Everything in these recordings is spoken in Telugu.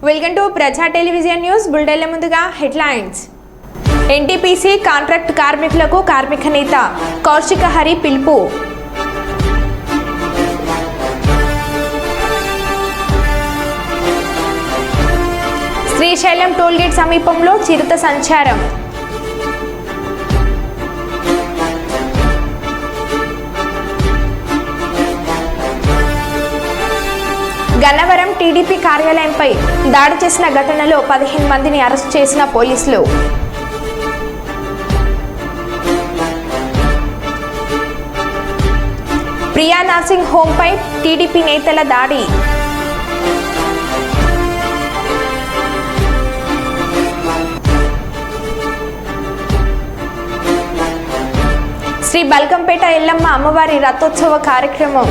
వెల్కమ్ టు ప్రజా టెలివిజన్ న్యూస్ బులెటిన్ల ముందుగా హెడ్లైన్స్. ఎన్టీపీసీ కాంట్రాక్ట్ కార్మికులకు కార్మిక నేత కౌశిక హరి పిలుపు. శ్రీశైలం టోల్గేట్ సమీపంలో చిరుత సంచారం. గన్నవరం టీడీపీ కార్యాలయంపై దాడి చేసిన ఘటనలో 15 మందిని అరెస్ట్ చేసిన పోలీసులు. ప్రియా నర్సింగ్ హోంపై టీడీపీ నేతల దాడి. శ్రీ బల్కంపేట ఎల్లమ్మ అమ్మవారి రథోత్సవ కార్యక్రమం.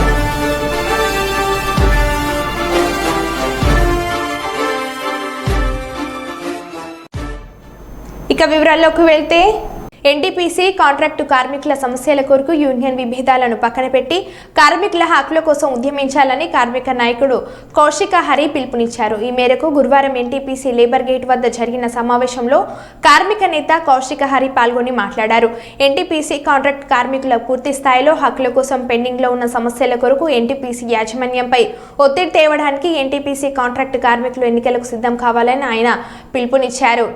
ఇక వివరాల్లోకి వెళ్తే ఎన్టీపీసీ కాంట్రాక్టు కార్మికుల సమస్యల కొరకు యూనియన్ విభేదాలను పక్కన పెట్టి కార్మికుల హక్కుల కోసం ఉద్యమించాలని కార్మిక నాయకుడు కౌశిక హరి పిలుపునిచ్చారు. ఈ మేరకు గురువారం ఎన్టీపీసీ లేబర్ గేట్ వద్ద జరిగిన సమావేశంలో కార్మిక నేత కౌశిక హరి పాల్గొని మాట్లాడారు. ఎన్టీపీసీ కాంట్రాక్ట్ కార్మికుల పూర్తి స్థాయిలో హక్కుల కోసం పెండింగ్ లో ఉన్న సమస్యల కొరకు ఎన్టీపీసీ యాజమాన్యంపై ఒత్తిడి తేవడానికి ఎన్టీపీసీ కాంట్రాక్ట్ కార్మికులు ఎన్నికలకు సిద్ధం కావాలని ఆయన పిలుపునిచ్చారు.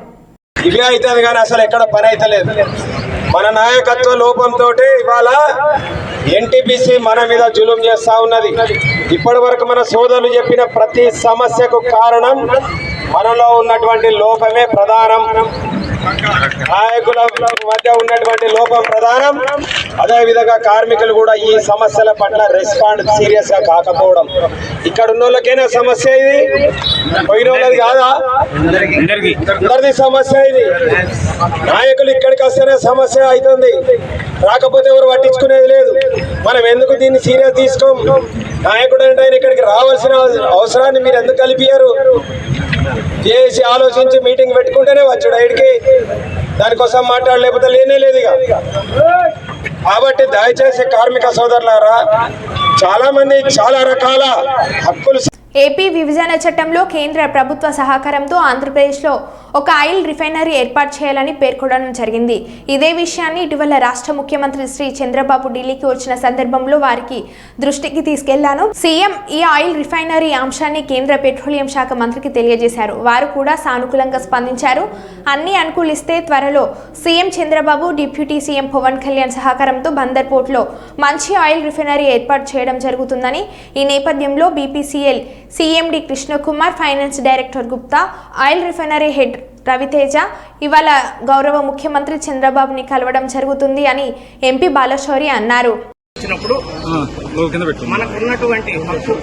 ఇవే అవుతుంది కానీ అసలు ఎక్కడ పని అవుతలేదు. మన నాయకత్వ లోపంతో ఇవాళ ఎన్టీపీసీ మన మీద జులుం చేస్తా ఉన్నది. ఇప్పటి వరకు మన సోదరులు చెప్పిన ప్రతి సమస్యకు కారణం మనలో ఉన్నటువంటి లోపమే ప్రధానం, నాయకుల మధ్య ఉన్నటువంటి లోపం ప్రధానం. అదేవిధంగా కార్మికులు కూడా ఈ సమస్యల పట్ల రెస్పాండ్ సీరియస్ గా కాకపోవడం. ఇక్కడ ఉన్న వాళ్ళకైనా సమస్య ఇది, పోయిన వాళ్ళది కాదా, అందరిది సమస్య ఇది. నాయకులు ఇక్కడికి వస్తేనే సమస్య అవుతుంది, రాకపోతే ఎవరు పట్టించుకునేది లేదు. మనం ఎందుకు దీన్ని సీరియస్ తీసుకోం? నాయకుడు అంటే ఆయన ఇక్కడికి రావాల్సిన అవసరాన్ని మీరు ఎందుకు కలిపారు? చేసి ఆలోచించి మీటింగ్ పెట్టుకుంటేనే వచ్చాడు ఇక్కడికి, దానికోసం మాట్లాడలేకపోతే లేనే లేదు. కాబట్టి దయచేసి కార్మిక సోదరులారా, చాలా మంది చాలా రకాల హక్కులు. ఏపీ విభజన చట్టంలో కేంద్ర ప్రభుత్వ సహకారంతో ఆంధ్రప్రదేశ్లో ఒక ఆయిల్ రిఫైనరీ ఏర్పాటు చేయాలని పేర్కొనడం జరిగింది. ఇదే విషయాన్ని ఇటీవల రాష్ట్ర ముఖ్యమంత్రి శ్రీ చంద్రబాబు ఢిల్లీకి వచ్చిన సందర్భంలో వారికి దృష్టికి తీసుకెళ్లాను. సీఎం ఈ ఆయిల్ రిఫైనరీ అంశాన్ని కేంద్ర పెట్రోలియం శాఖ మంత్రికి తెలియజేశారు. వారు కూడా సానుకూలంగా స్పందించారు. అన్ని అనుకూలిస్తే త్వరలో CM Chandrababu, deputy CM Pawan Kalyan సహకారంతో బందర్ పోర్టులో మంచి ఆయిల్ రిఫైనరీ ఏర్పాటు చేయడం జరుగుతుందని, ఈ నేపథ్యంలో BPCL CMD Krishnakumar, finance director Gupta, oil refinery head Raviteja ఇవాళ గౌరవ ముఖ్యమంత్రి చంద్రబాబుని కలవడం జరుగుతుంది అని ఎంపీ బాలశౌరి అన్నారు. మనకున్నటువంటి హక్కు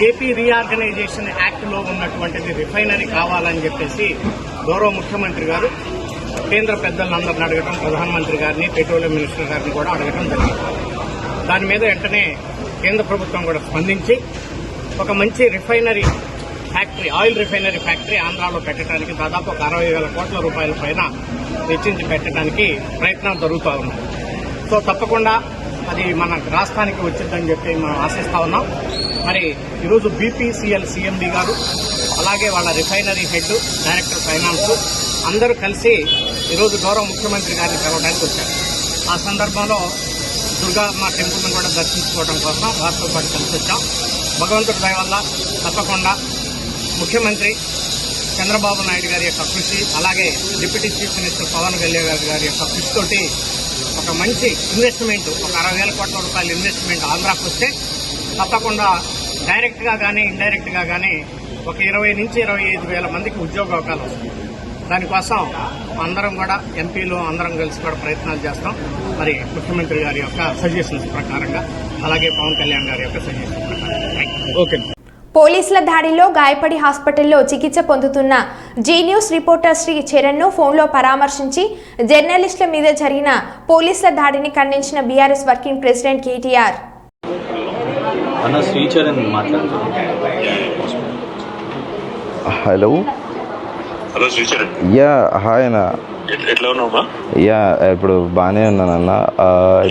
ఏపీ రీఆర్గనైజేషన్ యాక్ట్ లో ఉన్నటువంటిది రిఫైనరీ కావాలని చెప్పేసి గౌరవ ముఖ్యమంత్రి గారు కేంద్ర పెద్దలందరిని అడగడం, ప్రధానమంత్రి గారిని, పెట్రోలియం మినిస్టర్ గారిని కూడా అడగడం జరిగింది. దాని మీద వెంటనే కేంద్ర ప్రభుత్వం కూడా స్పందించి ఒక మంచి refinery factory, oil refinery factory ఆంధ్రాలో పెట్టడానికి దాదాపు 60,000 కోట్ల రూపాయల పైన వెచ్చించి పెట్టడానికి ప్రయత్నాలు జరుగుతూ ఉన్నాయి. సో తప్పకుండా అది మన రాష్ట్రానికి వచ్చిందని చెప్పి మనం ఆశిస్తా ఉన్నాం. మరి ఈరోజు బీపీసీఎల్ సీఎండీ గారు, అలాగే వాళ్ళ రిఫైనరీ హెడ్, డైరెక్టర్ ఫైనాన్స్ అందరూ కలిసి ఈరోజు గౌరవ ముఖ్యమంత్రి గారిని కలవడానికి వచ్చారు. ఆ సందర్భంలో దుర్గామ్మ టెంపుల్ను కూడా దర్శించుకోవడం కోసం వారితో పాటు కలిసి వచ్చాం. భగవంతుడి దయ వల్ల తప్పకుండా ముఖ్యమంత్రి చంద్రబాబు నాయుడు గారి యొక్క కృషి, అలాగే deputy chief minister Pawan Kalyan గారి యొక్క కృషితోటి ఒక మంచి ఇన్వెస్ట్మెంట్, ఒక 60,000 కోట్ల రూపాయల ఇన్వెస్ట్మెంట్ ఆంధ్రాకు వస్తే తప్పకుండా డైరెక్ట్ గా కానీ ఇండైరెక్ట్ గా కానీ ఒక 20 నుంచి 25,000 మందికి ఉద్యోగ అవకాశాలు వస్తాయి. దానికోసం అందరం కూడా ఎంపీలు అందరం కలిసి కూడా ప్రయత్నాలు చేస్తాం. మరి ముఖ్యమంత్రి గారి యొక్క సజెషన్స్ ప్రకారంగా, అలాగే పవన్ కళ్యాణ్ గారి యొక్క సజెషన్స్ ప్రకారంగా. ఓకే. పోలీసుల దాడిలో గాయపడి హాస్పిటల్లో చికిత్స పొందుతున్న Zee News reporter Sri Charan ను ఫోన్లో పరామర్శించి జర్నలిస్టుల మీద జరిగిన పోలీసుల దాడిని ఖండించిన BRS working president KTR. Hello hello Sricharan, yeah hi అన్న. ఎట్లా ఉన్నావమ్మా? యా ఇప్పుడు బాగానే ఉన్నానన్న.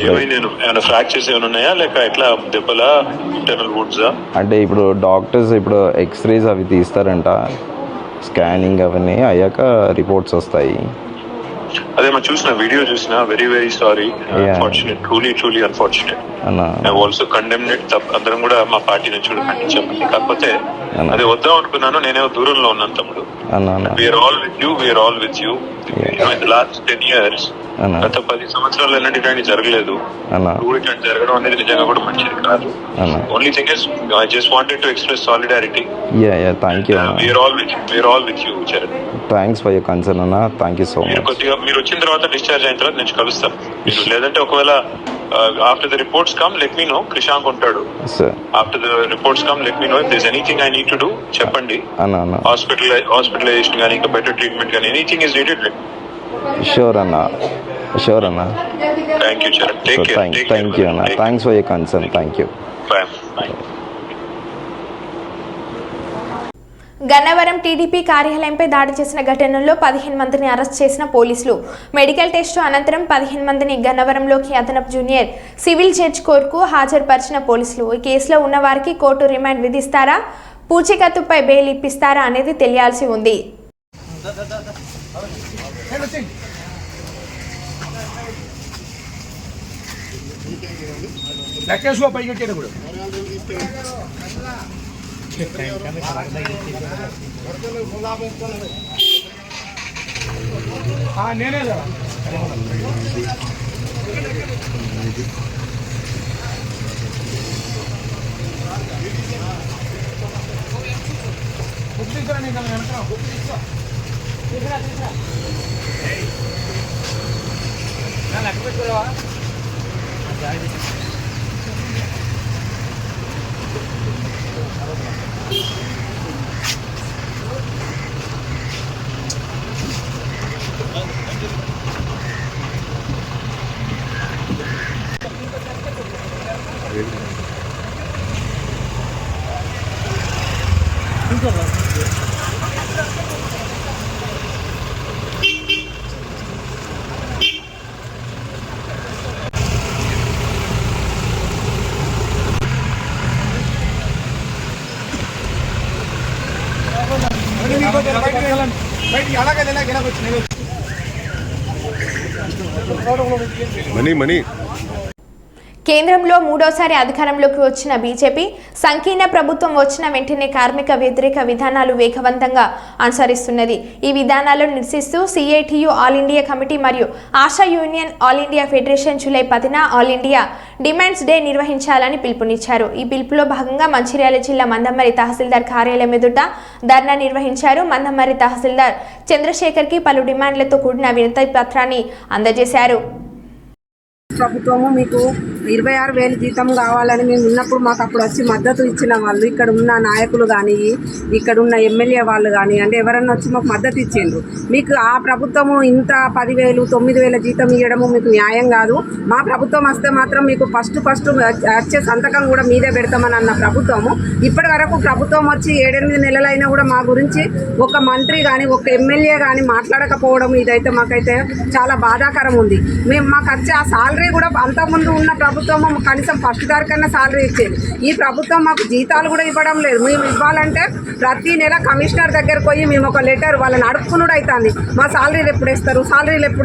ఏమైంది? ఏమైనా ఫ్రాక్చర్స్ ఏమైనా ఉన్నాయా, లేక ఎట్లా దెబ్బలా, ఇంటర్నల్ వుడ్సా? అంటే ఇప్పుడు డాక్టర్స్ ఇప్పుడు ఎక్స్రేస్ అవి తీస్తారంట, స్కానింగ్ అవన్నీ అయ్యాక రిపోర్ట్స్ వస్తాయి. అదే మా చూసిన వీడియో చూసిన, very very sorry, unfortunate, truly unfortunate. I also condemned it. అందరం కూడా మా పార్టీ నుంచి కూడా ఖండించామండి. కాకపోతే అదే వద్దాం అనుకున్నాను, నేనేమో దూరంలో ఉన్నాను తమ్ముడు. We are all with you. Last 10 years, గత 10 సంవత్సరాలు ఎన్నటి ఇట్లాంటి జరగలేదు. ఇట్లాంటి జరగడం అనేది నిజంగా కూడా మంచిది కాదు. Only thing is I just wanted to express solidarity. Thank you. We are all with you Charan. Thanks for your concern అన్న. Thank you so much. కొద్దిగా మీరు వచ్చిన తర్వాత, డిశ్చార్జ్ అయిన తర్వాత నేను కలుస్తాను. లేదంటే ఒకవేళ after the reports come let me know. Krishank ఉంటాడు. After the reports come let me know. If there anything I need to do చెప్పండి. హాస్పిటలైజేషన్ కానీ, ఇంకా బెటర్ ట్రీట్మెంట్ కానీ, ఎనీథింగ్ ఇస్ నీడెడ్. షూర్ అన్న. Thank you Charan. Take care. Thank you అన్న. Thanks for your concern. Thank you. Bye. Gannavaram TDP కార్యాలయంపై దాడి చేసిన ఘటనలో 15 మందిని అరెస్ట్ చేసిన పోలీసులు. మెడికల్ టెస్టు అనంతరం 15 మందిని గన్నవరంలోకి అదనపు జూనియర్ సివిల్ జడ్జి కోర్టుకు హాజరుపరిచిన పోలీసులు. ఈ కేసులో ఉన్న వారికి కోర్టు రిమాండ్ విధిస్తారా, పూచీకత్తుపై బెయిల్ ఇప్పిస్తారా అనేది తెలియాల్సి ఉంది. నేనే మనీ కేంద్రంలో మూడోసారి అధికారంలోకి వచ్చిన బీజేపీ సంకీర్ణ ప్రభుత్వం వచ్చిన వెంటనే కార్మిక వ్యతిరేక విధానాలు వేగవంతంగా అనుసరిస్తున్నది. ఈ విధానాలను నిరసిస్తూ సిఐటియు ఆల్ ఇండియా కమిటీ మరియు ASHA union All India federation జూలై 10న ఆల్ ఇండియా డిమాండ్స్ డే నిర్వహించాలని పిలుపునిచ్చారు. ఈ పిలుపులో భాగంగా మంచిర్యాల జిల్లా మందమర్రి తహసీల్దార్ కార్యాలయం ఎదుట ధర్నా నిర్వహించారు. మందమర్రి తహసీల్దార్ చంద్రశేఖర్కి పలు డిమాండ్లతో కూడిన వినతి పత్రాన్ని అందజేశారు. ప్రభుత్వము మీకు 26,000 జీతం కావాలని మేము ఉన్నప్పుడు మాకు అప్పుడు వచ్చి మద్దతు ఇచ్చిన వాళ్ళు, ఇక్కడ ఉన్న నాయకులు కానీ, ఇక్కడ ఉన్న ఎమ్మెల్యే వాళ్ళు కానీ, అంటే ఎవరన్నా వచ్చి మాకు మద్దతు ఇచ్చిండ్రు. మీకు ఆ ప్రభుత్వము ఇంత 10,000, 9,000 జీతం ఇవ్వడము మీకు న్యాయం కాదు. మా ప్రభుత్వం వస్తే మాత్రం మీకు ఫస్ట్ వచ్చే సంతకం కూడా మీదే పెడతామని అన్న ప్రభుత్వము ఇప్పటి వరకు ప్రభుత్వం వచ్చి 7-8 నెలలైనా కూడా మా గురించి ఒక మంత్రి కానీ, ఒక ఎమ్మెల్యే కానీ మాట్లాడకపోవడం, ఇదైతే మాకైతే చాలా బాధాకరం ఉంది. మాకు వచ్చే ఆ సాలరీ కూడా అంతకుముందు ఉన్న ప్రభుత్వము కనీసం ఫస్ట్ తారీఖున సాలరీ ఇచ్చేది. ఈ ప్రభుత్వం మాకు జీతాలు కూడా ఇవ్వడం లేదు. మేము ఇవ్వాలంటే ప్రతి నెల కమిషనర్ దగ్గరకు పోయి మేము ఒక లెటర్ వాళ్ళని అడుక్కునుడు అవుతుంది. మా సాలరీలు ఎప్పుడు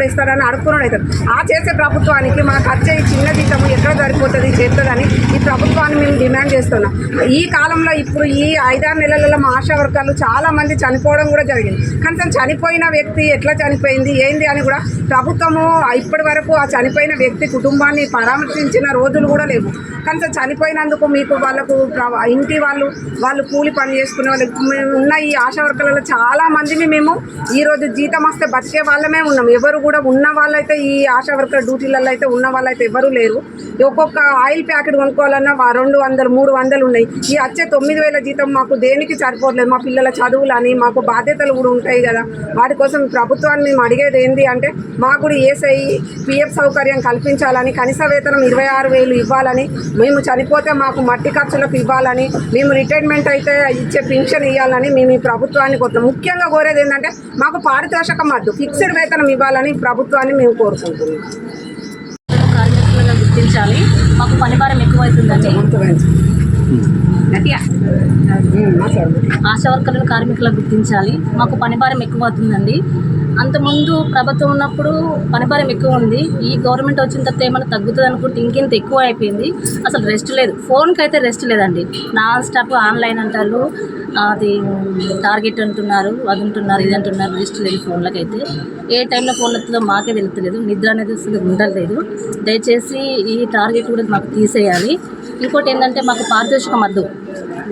ఇస్తారు అని అడుక్కునుడు అవుతుంది. ఆ చేసే ప్రభుత్వానికి మాకు వచ్చే ఈ చిన్న జీతము ఎక్కడ సరిపోతుంది, చేస్తుందని ఈ ప్రభుత్వాన్ని మేము డిమాండ్ చేస్తున్నాం. ఈ కాలంలో ఇప్పుడు ఈ 5-6 నెలలలో మా ఆశా వర్కర్లు చాలా మంది చనిపోవడం కూడా జరిగింది. కనీసం చనిపోయిన వ్యక్తి ఎట్లా చనిపోయింది ఏంది అని కూడా ప్రభుత్వము ఇప్పటి వరకు ఆ చనిపోయిన వ్యక్తి కుటుంబాన్ని పరామర్శించిన రోజులు కూడా లేవు. కనీసం చనిపోయినందుకు మీకు వాళ్ళకు ఇంటి వాళ్ళు కూలి పని చేసుకునే వాళ్ళకి మేము ఉన్న ఈ ఆశా వర్కర్లలో చాలా మందిని మేము ఈరోజు జీతం వస్తే బతికే వాళ్ళమే ఉన్నాం. ఎవరు కూడా ఉన్న వాళ్ళైతే ఈ ఆశా వర్కర్ డ్యూటీలలో అయితే ఉన్న వాళ్ళైతే ఎవరు లేరు. ఒక్కొక్క ఆయిల్ ప్యాకెట్ కొనుక్కోవాలన్నా 200, 300 ఉన్నాయి. ఈ వచ్చే 9,000 జీతం మాకు దేనికి సరిపోలేదు. మా పిల్లల చదువులని మాకు బాధ్యతలు కూడా ఉంటాయి కదా. వాటి కోసం ప్రభుత్వాన్ని మేము అడిగేది ఏంటి అంటే మాకు కూడా ESI PF సౌకర్యం కల్పించాలని, కనీస వేతనం 26,000 ఇవ్వాలని, మేము చనిపోతే మాకు మట్టి ఖర్చులకు ఇవ్వాలని, మేము రిటైర్మెంట్ అయితే ఇచ్చే పెన్షన్ ఇవ్వాలని మేము ఈ ప్రభుత్వాన్ని కోరుతాం. ముఖ్యంగా కోరేది ఏంటంటే మాకు పారితోషికం వద్దు, ఫిక్స్డ్ వేతనం ఇవ్వాలని ప్రభుత్వాన్ని మేము కోరుకుంటున్నాం. కార్మికులుగా గుర్తించాలి. మాకు పని భారం ఎక్కువవుతుందండి. ఆశా వర్కర్లను కార్మికులకు గుర్తించాలి. మాకు పని భారం ఎక్కువ అవుతుందండి. అంతకుముందు ప్రభుత్వం ఉన్నప్పుడు పని భారం ఎక్కువ ఉంది. ఈ గవర్నమెంట్ వచ్చిన తర్వాత ఏమైనా తగ్గుతుంది అనుకుంటే ఇంకెంత ఎక్కువ అయిపోయింది. అసలు రెస్ట్ లేదు. ఫోన్కి అయితే రెస్ట్ లేదండి. నాన్ స్టాప్ ఆన్లైన్ అంటారు, అది టార్గెట్ అంటున్నారు, అది అంటున్నారు, ఇది అంటున్నారు. రెస్ట్ లేదు ఫోన్లకైతే. ఏ టైంలో ఫోన్ వస్తుందో మాకే తెలుస్తలేదు. నిద్ర అనేది అసలు ఉండలేదు. దయచేసి ఈ టార్గెట్ కూడా మాకు తీసేయాలి. ఇంకోటి ఏంటంటే మాకు పారితోషికం వద్దు,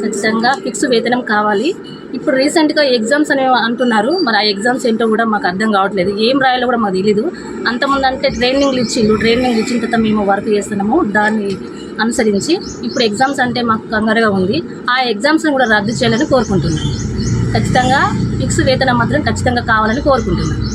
ఖచ్చితంగా ఫిక్స్ వేతనం కావాలి. ఇప్పుడు రీసెంట్గా ఎగ్జామ్స్ అనేవి అంటున్నారు. మరి ఆ ఎగ్జామ్స్ ఏంటో కూడా మాకు అర్థం కావట్లేదు. ఏం రాయాలో కూడా మాకు తెలీదు. అంతకుముందు అంటే ట్రైనింగ్ ఇచ్చిన తర్వాత మేము వర్క్ చేస్తున్నాము. దాన్ని అనుసరించి ఇప్పుడు ఎగ్జామ్స్ అంటే మాకు కంగారుగా ఉంది. ఆ ఎగ్జామ్స్ని కూడా రద్దు చేయాలని కోరుకుంటున్నాను. ఖచ్చితంగా ఫిక్స్ వేతనం మాత్రం ఖచ్చితంగా కావాలని కోరుకుంటున్నాను.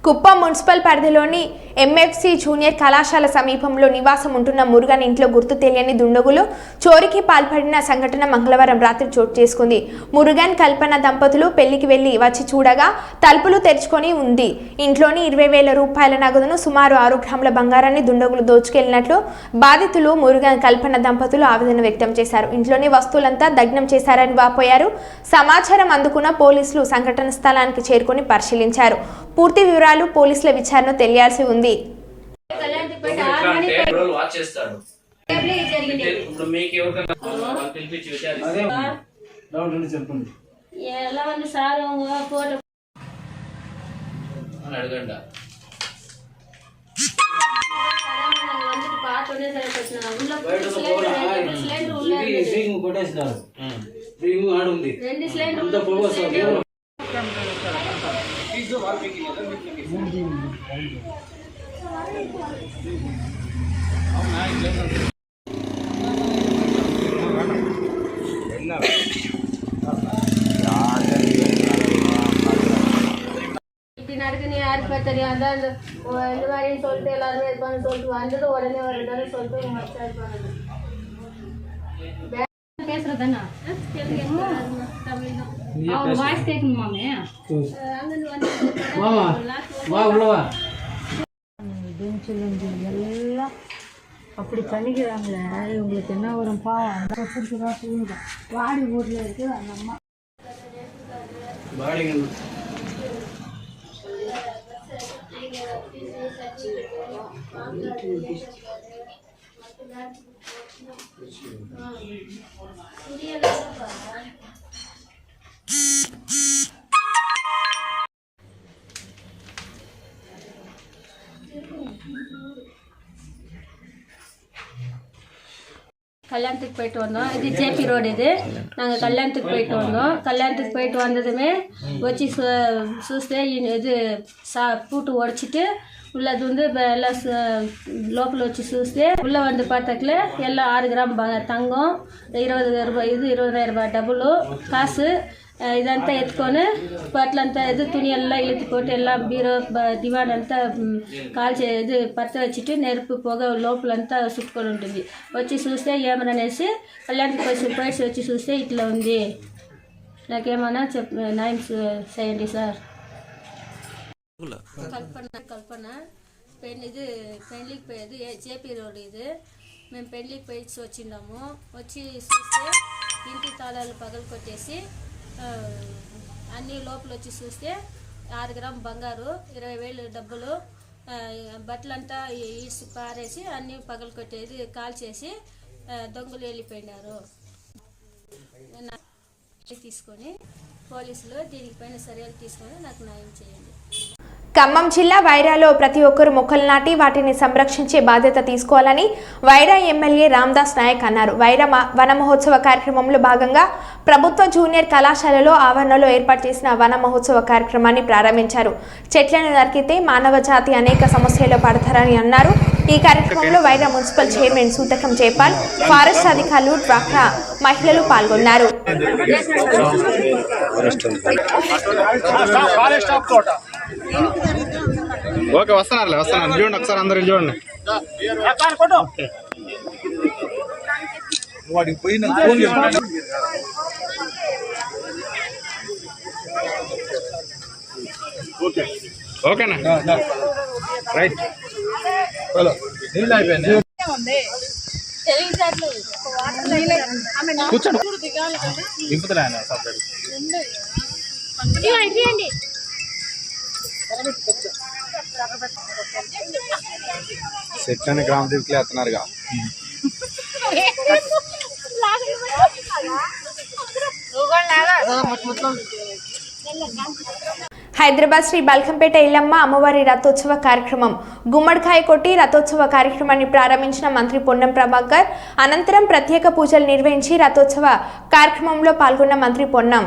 కుప్పం మున్సిపల్ పరిధిలోని ఎంఎఫ్సి జూనియర్ కళాశాల సమీపంలో నివాసం ఉంటున్న మురుగన్ ఇంట్లో గుర్తు తెలియని దుండగులు చోరీకి పాల్పడిన సంఘటన మంగళవారం రాత్రి చోటు చేసుకుంది. మురుగన్ కల్పన దంపతులు పెళ్లికి వెళ్లి వచ్చి చూడగా తలుపులు తెరుచుకొని ఉంది. ఇంట్లోని 20,000 రూపాయల నగదును, సుమారు 6 గ్రాముల బంగారాన్ని దుండగులు దోచుకెళ్లినట్లు బాధితులు మురుగన్ కల్పన దంపతులు ఆవేదన వ్యక్తం చేశారు. ఇంట్లోని వస్తువులంతా దగ్నం చేశారని వాపోయారు. సమాచారం అందుకున్న పోలీసులు సంఘటన స్థలానికి చేరుకొని పరిశీలించారు. పూర్తి వివరాలు పోలీసుల విచారణ తెలియాల్సి ఉంది. நடக்குன்னு யாருக்கு தெரியும். அதான் இந்த மாதிரி சொல்லிட்டு எல்லாருமே இருப்பாங்க. சொல்லிட்டு வந்தது உடனே ஒரு சொல்லிட்டு பேசுறதானா வாய்ஸ் கேட்கணுமாமே. அங்கிருந்து வந்து எல்லாம் அப்படி பண்ணிக்கிறாங்களே. இவங்களுக்கு என்ன வரும் பாவம். வாடி ஊர்ல இருக்கு அந்த அம்மா. கல்யாணத்துக்கு போயிட்டு வந்தோம். இது ஜேபி ரோடு. இது நாங்கள் கல்யாணத்துக்கு போயிட்டு வந்தோம். கல்யாணத்துக்கு போயிட்டு வந்ததுமே வச்சு చూస్తే ఇది பூட்டு உடச்சிட்டு உள்ளது வந்து எல்லாம் லோக்கல் வச்சு చూస్తే உள்ளே வந்து பார்த்தாக்கல எல்லாம் 6 கிராம் தங்கம், 20,000 ரூபாய், இது 20,000 ரூபாய் డబ్బులు కాసు ఇదంతా ఎత్తుకొని బట్టలంతా ఇది తుని ఎల్లా ఇలుతు పోటీ ఎల్లా బీరో దివాన్ అంతా కాల్చే ఇది పత్త వచ్చిట్టు నెరుపు పొగ లోపలంతా చుట్టుకొని ఉంటుంది. వచ్చి చూస్తే ఏమనేసి కళ్యాణ్కి పోయి వచ్చి చూస్తే ఇట్లా ఉంది. నాకేమన్నా న్యాయం చేయండి సార్. కల్పన పెళ్ళికి పోయేది జేపీ రోడ్. ఇది మేము పెళ్ళికి పోయి వచ్చిన్నాము. వచ్చి చూస్తే ఇంటి తాళాలు పగలు కొట్టేసి అన్నీ లోపల వచ్చి చూస్తే 6 గ్రామ్ బంగారు, 20,000 డబ్బులు, బట్టలంతా ఈడ్చి పారేసి అన్నీ పగలు కొట్టేది కాల్చేసి దొంగలు వెళ్ళిపోయినారు. తీసుకొని పోలీసులు దీనిపైన చర్యలు తీసుకొని నాకు న్యాయం చేయండి. ఖమ్మం జిల్లా వైరాలో ప్రతి ఒక్కరూ మొక్కలు నాటి వాటిని సంరక్షించే బాధ్యత తీసుకోవాలని వైరా ఎమ్మెల్యే రామ్దాస్ నాయక్ అన్నారు. వైరా వన మహోత్సవ కార్యక్రమంలో భాగంగా ప్రభుత్వ జూనియర్ కళాశాలలో ఆవరణలో ఏర్పాటు చేసిన వన మహోత్సవ కార్యక్రమాన్ని ప్రారంభించారు. చెట్లను నరికితే మానవ జాతి అనేక సమస్యల్లో పడతారని అన్నారు. ఈ కార్యక్రమంలో Wyra municipal chairman Suthakam Jaipal, forest అధికారులు, డ్వాక్రా మహిళలు పాల్గొన్నారు. ఓకే వస్తున్నాను చూడండి ఒకసారి అందరూ చూడండి. ఓకేనా రైట్ కూర్చోండి సెట్ అని గ్రామ దీనికి వేస్తున్నారుగా. హైదరాబాద్ శ్రీ బల్కంపేట ఇల్లమ్మ అమ్మవారి రథోత్సవ కార్యక్రమం గుమ్మడికాయ కొట్టి రథోత్సవ కార్యక్రమాన్ని ప్రారంభించిన మంత్రి పొన్నం ప్రభాకర్ అనంతరం ప్రత్యేక పూజలు నిర్వహించి రథోత్సవ కార్యక్రమంలో పాల్గొన్న మంత్రి పొన్నం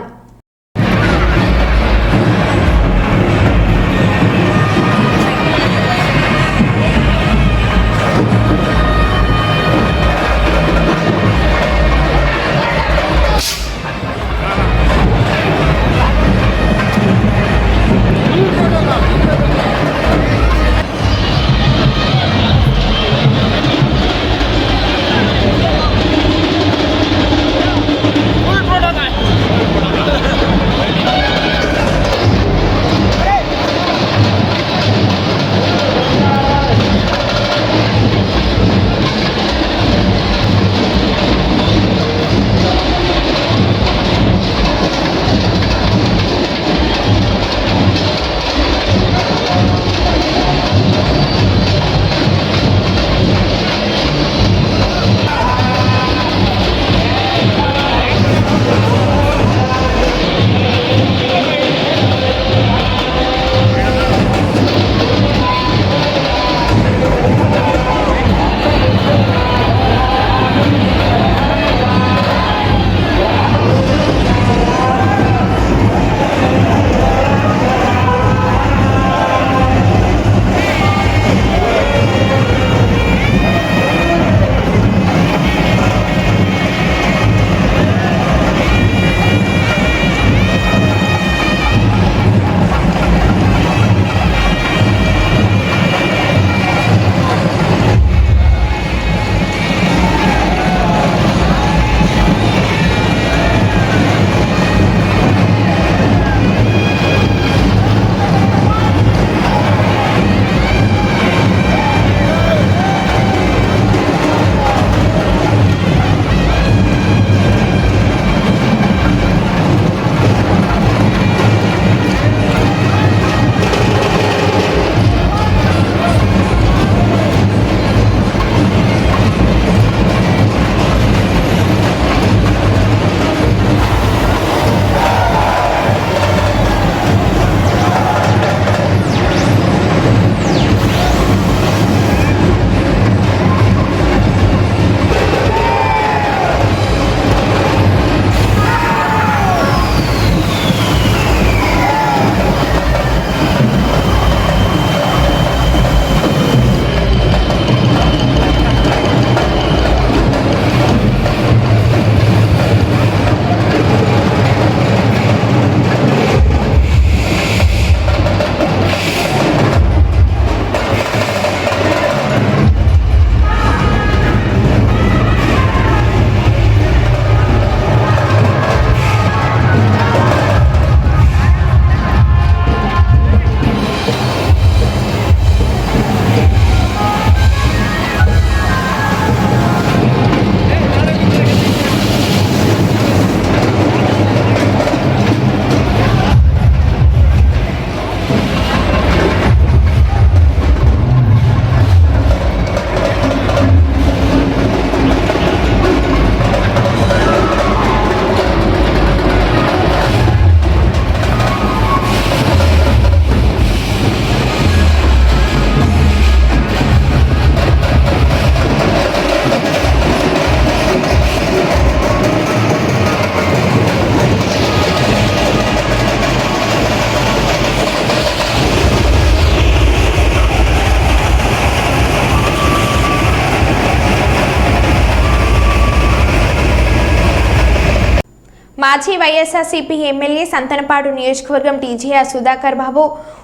మాజీ వైఎస్ఆర్సీపీ ఎమ్మెల్యే సంతనపాడు నియోజకవర్గం టీజీఆర్ సుధాకర్ బాబు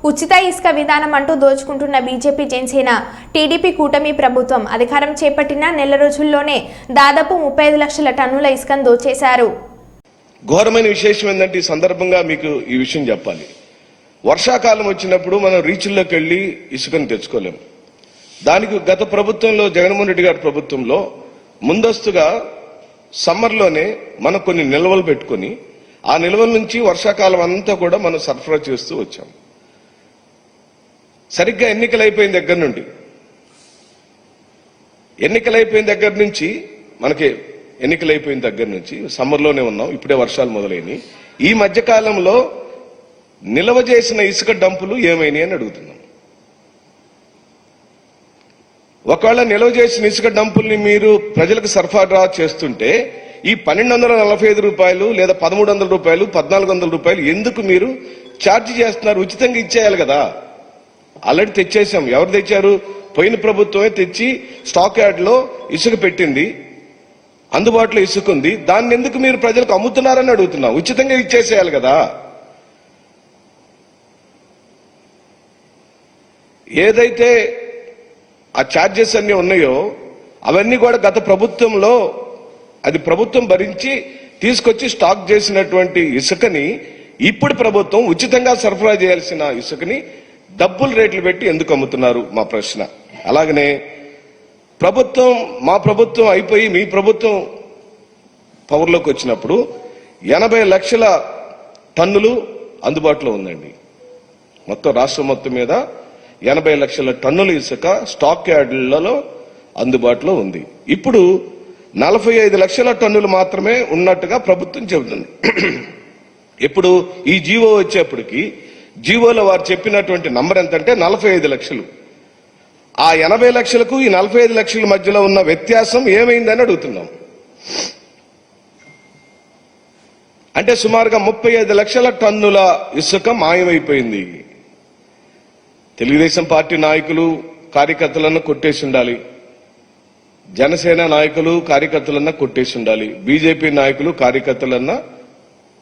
ఉచిత ఇసుక విధానం అంటూ దోచుకుంటున్న బీజేపీ జనసేన టీడీపీ కూటమి ప్రభుత్వం అధికారం చేపట్టిన నెల రోజుల్లోనే దాదాపు 35 లక్షల టన్నుల ఇసుకను దోచేశారు. ఘోరమైన విశేషం ఏంటంటే ఈ సందర్భంగా మీకు ఈ విషయం చెప్పాలి. వర్షాకాలం వచ్చినప్పుడు మనం రీచుల్లోకి వెళ్ళి ఇసుకను తెచ్చుకోలేము. దానికి గత ప్రభుత్వంలో జగన్మోహన్ రెడ్డి గారి ప్రభుత్వంలో ముందస్తుగా సమ్మర్లోనే మనం కొన్ని నిల్వలు పెట్టుకొని ఆ నిల్వల నుంచి వర్షాకాలం అంతా కూడా మనం సరఫరా చేస్తూ వచ్చాం. సరిగ్గా ఎన్నికలైపోయిన దగ్గర నుంచి సమ్మర్లోనే ఉన్నాం, ఇప్పుడే వర్షాలు మొదలైనవి. ఈ మధ్యకాలంలో నిల్వ చేసిన ఇసుక డంపులు ఏమైనాయి అని అడుగుతున్నాం. ఒకవేళ నిల్వ చేసిన ఇసుక డంపుల్ని మీరు ప్రజలకు సరఫరా చేస్తుంటే ఈ 1245 రూపాయలు లేదా 1300 రూపాయలు 1400 రూపాయలు ఎందుకు మీరు ఛార్జ్ చేస్తున్నారు? ఉచితంగా ఇచ్చేయాలి కదా. ఆల్రెడీ తెచ్చేసాం. ఎవరు తెచ్చారు? పోయిన ప్రభుత్వమే తెచ్చి స్టాక్ యార్డ్లో ఇసుక పెట్టింది, అందుబాటులో ఇసుక ఉంది. దాన్ని ఎందుకు మీరు ప్రజలకు అమ్ముతున్నారని అడుగుతున్నాం. ఉచితంగా ఇచ్చేసేయాలి కదా. ఏదైతే ఆ ఛార్జెస్ అన్ని ఉన్నాయో అవన్నీ కూడా గత ప్రభుత్వంలో అది ప్రభుత్వం భరించి తీసుకొచ్చి స్టాక్ చేసినటువంటి ఇసుకని ఇప్పుడు ప్రభుత్వం ఉచితంగా సరఫరా చేయాల్సిన ఇసుకని డబ్బులు రేట్లు పెట్టి ఎందుకు అమ్ముతున్నారు మా ప్రశ్న. అలాగనే మా ప్రభుత్వం అయిపోయి మీ ప్రభుత్వం పవర్లోకి వచ్చినప్పుడు 80 లక్షల టన్నులు అందుబాటులో ఉందండి. మొత్తం రాష్ట్రం మొత్తం మీద 80 లక్షల టన్నుల ఇసుక స్టాక్ యార్డులలో అందుబాటులో ఉంది. ఇప్పుడు 45 లక్షల టన్నులు మాత్రమే ఉన్నట్టుగా ప్రభుత్వం చెబుతుంది. ఇప్పుడు ఈ జీవో వచ్చేప్పటికి జీవోలో వారు చెప్పినటువంటి నంబర్ ఎంతంటే 45 లక్షలు. ఆ 80 లక్షలకు ఈ 45 లక్షల మధ్యలో ఉన్న వ్యత్యాసం ఏమైందని అడుగుతున్నాం. అంటే సుమారుగా 35 లక్షల టన్నుల ఇసుక మాయమైపోయింది. తెలుగుదేశం పార్టీ నాయకులు కార్యకర్తలను కొట్టేసి ఉండాలి, జనసేన నాయకులు కార్యకర్తలన్నా కొట్టేసి ఉండాలి, బీజేపీ నాయకులు కార్యకర్తలన్నా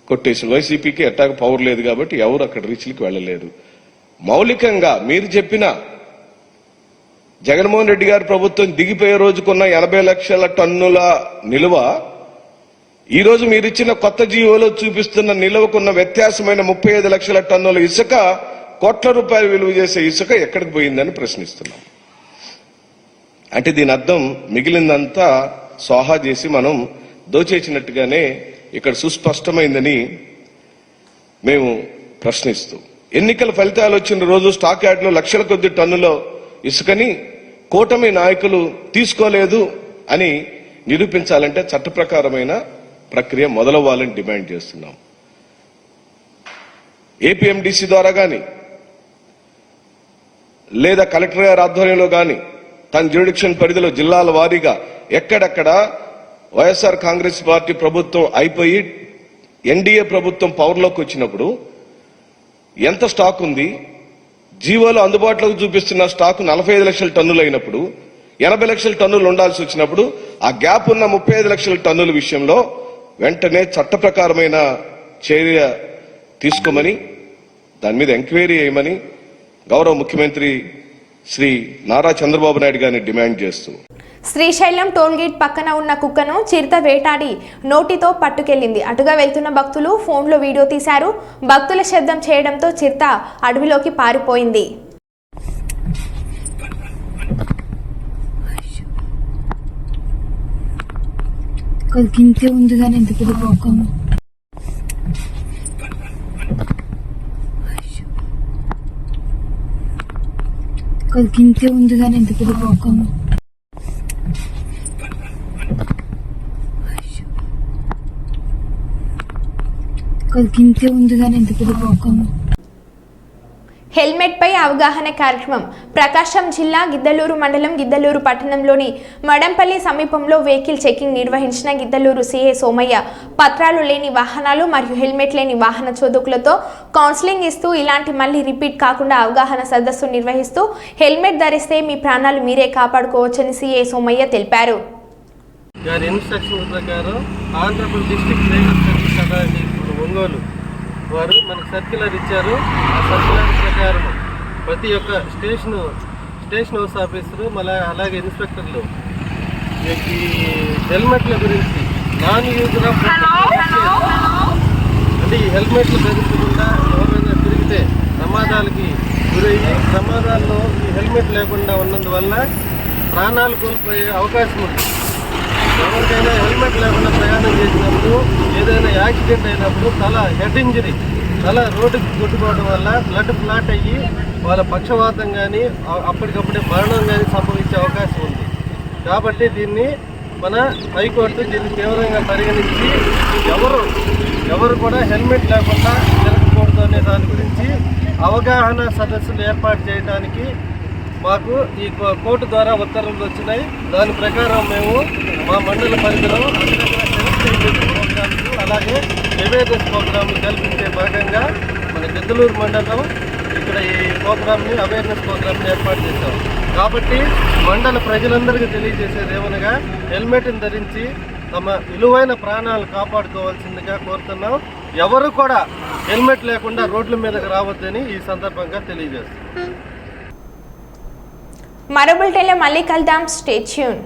కొట్టేసి. వైసీపీకి ఎట్టాగ పవర్ లేదు కాబట్టి ఎవరు అక్కడ రీచ్లకు వెళ్ళలేరు. మౌలికంగా మీరు చెప్పిన జగన్మోహన్ రెడ్డి గారి ప్రభుత్వం దిగిపోయే రోజుకున్న 80 లక్షల టన్నుల నిల్వ ఈ రోజు మీరిచ్చిన కొత్త జీవోలో చూపిస్తున్న నిల్వకున్న వ్యత్యాసమైన 35 లక్షల టన్నుల ఇసుక, కోట్ల రూపాయలు విలువ చేసే ఇసుక ఎక్కడికి పోయిందని ప్రశ్నిస్తున్నాం. అంటే దీని అర్థం మిగిలిందంతా సోహా చేసి మనం దోచేసినట్టుగానే ఇక్కడ సుస్పష్టమైందని మేము ప్రశ్నిస్తూ, ఎన్నికల ఫలితాలు వచ్చిన రోజు స్టాక్ యార్డ్లో లక్షల కొద్ది టన్నుల ఇసుకని కూటమి నాయకులు తీసుకోలేదు అని నిరూపించాలంటే చట్ట ప్రకారమైన ప్రక్రియ మొదలవ్వాలని డిమాండ్ చేస్తున్నాం. ఏపీఎండిసి ద్వారా కానీ లేదా కలెక్టర్ గారి ఆధ్వర్యంలో కానీ తన జ్యూరిడిక్షన్ పరిధిలో జిల్లాల వారీగా ఎక్కడెక్కడ వైఎస్ఆర్ కాంగ్రెస్ పార్టీ ప్రభుత్వం అయిపోయి ఎన్డీఏ ప్రభుత్వం పవర్లోకి వచ్చినప్పుడు ఎంత స్టాక్ ఉంది, జీవోలో అందుబాటులోకి చూపిస్తున్న స్టాక్ 45 లక్షల టన్నులు అయినప్పుడు 80 లక్షల టన్నులు ఉండాల్సి వచ్చినప్పుడు ఆ గ్యాప్ ఉన్న 35 లక్షల టన్నుల విషయంలో వెంటనే చట్ట ప్రకారమైన చర్య తీసుకోమని, దాని మీద ఎంక్వైరీ చేయమని గౌరవ ముఖ్యమంత్రి శ్రీ నారా చంద్రబాబు నాయుడు గారిని డిమాండ్ చేస్తూ, శ్రీశైలం టోల్గేట్ పక్కన ఉన్న కుక్కను చిరుత వేటాడి నోటితో పట్టుకెళ్లింది. అటుగా వెళ్తున్న భక్తులు ఫోన్లో వీడియో తీశారు. భక్తుల శబ్దం చేయడంతో చిరుత అడవిలోకి పారిపోయింది. గింతే ఉంది కానీ ఎందుకు పోకము గింతే ఉంది కానీ ఎందుకు పోకము. హెల్మెట్ పై అవగాహన కార్యక్రమం ప్రకాశం జిల్లా గిద్దలూరు మండలం గిద్దలూరు పట్టణంలోని మడంపల్లి సమీపంలో వెహికల్ చెకింగ్ నిర్వహించిన గిద్దలూరు సీఏ సోమయ్య పత్రాలు లేని వాహనాలు మరియు హెల్మెట్ లేని వాహన చోదకులతో కౌన్సిలింగ్ ఇస్తూ ఇలాంటి మళ్లీ రిపీట్ కాకుండా అవగాహన సదస్సు నిర్వహిస్తూ హెల్మెట్ ధరిస్తే మీ ప్రాణాలు మీరే కాపాడుకోవచ్చని సీఏ సోమయ్య తెలిపారు. గారి ఇన్స్ట్రక్షన్ ప్రకారం Andhra Pradesh district drainage service authority Ongole వారు మనకు సర్క్యులర్ ఇచ్చారు. ఆ సర్క్యులర్ ప్రకారం ప్రతి ఒక్క స్టేషన్ హౌస్ ఆఫీసరు అలాగే ఇన్స్పెక్టర్లు ఈ హెల్మెట్ల గురించి నాన్ యూజర్ ఆఫ్ అంటే ఈ హెల్మెట్లు ధరించకుండా ఎవరైనా తిరిగితే ప్రమాదాలకి గురయ్యి ప్రమాదాల్లో ఈ హెల్మెట్ లేకుండా ఉన్నందువల్ల ప్రాణాలు కోల్పోయే అవకాశం ఉంది. ఎవరికైనా హెల్మెట్ లేకుండా ప్రయాణం చేసినప్పుడు ఏదైనా యాక్సిడెంట్ అయినప్పుడు హెడ్ ఇంజరీ రోడ్డుకి కొట్టుకోవడం వల్ల బ్లడ్ ఫ్లాట్ అయ్యి వాళ్ళ పక్షవాతం కానీ అప్పటికప్పుడే మరణం కానీ సంభవించే అవకాశం ఉంది. కాబట్టి దీన్ని మన హైకోర్టు దీన్ని తీవ్రంగా పరిగణించి ఎవరు కూడా హెల్మెట్ లేకుండా తిరగకూడదు అనే దాని గురించి అవగాహన సదస్సులు ఏర్పాటు చేయడానికి మాకు ఈ కోర్టు ద్వారా ఉత్తర్వులు వచ్చినాయి. దాని ప్రకారం మేము మా మండల పరిధిలో ప్రోగ్రామ్స్ అలాగే అవేర్నెస్ ప్రోగ్రాంలు కల్పించే భాగంగా మన గిద్దలూరు మండలం ఇక్కడ ఈ ప్రోగ్రామ్ని అవేర్నెస్ ప్రోగ్రామ్ని ఏర్పాటు చేశాం. కాబట్టి మండల ప్రజలందరికీ తెలియజేసేది ఏమనగా హెల్మెట్ని ధరించి తమ విలువైన ప్రాణాలు కాపాడుకోవాల్సిందిగా కోరుతున్నాం. ఎవరు కూడా హెల్మెట్ లేకుండా రోడ్ల మీదకి రావద్దని ఈ సందర్భంగా తెలియజేస్తాం. మరో బులెటిన్లో మళ్ళీ కలుద్దాం. Stay tune.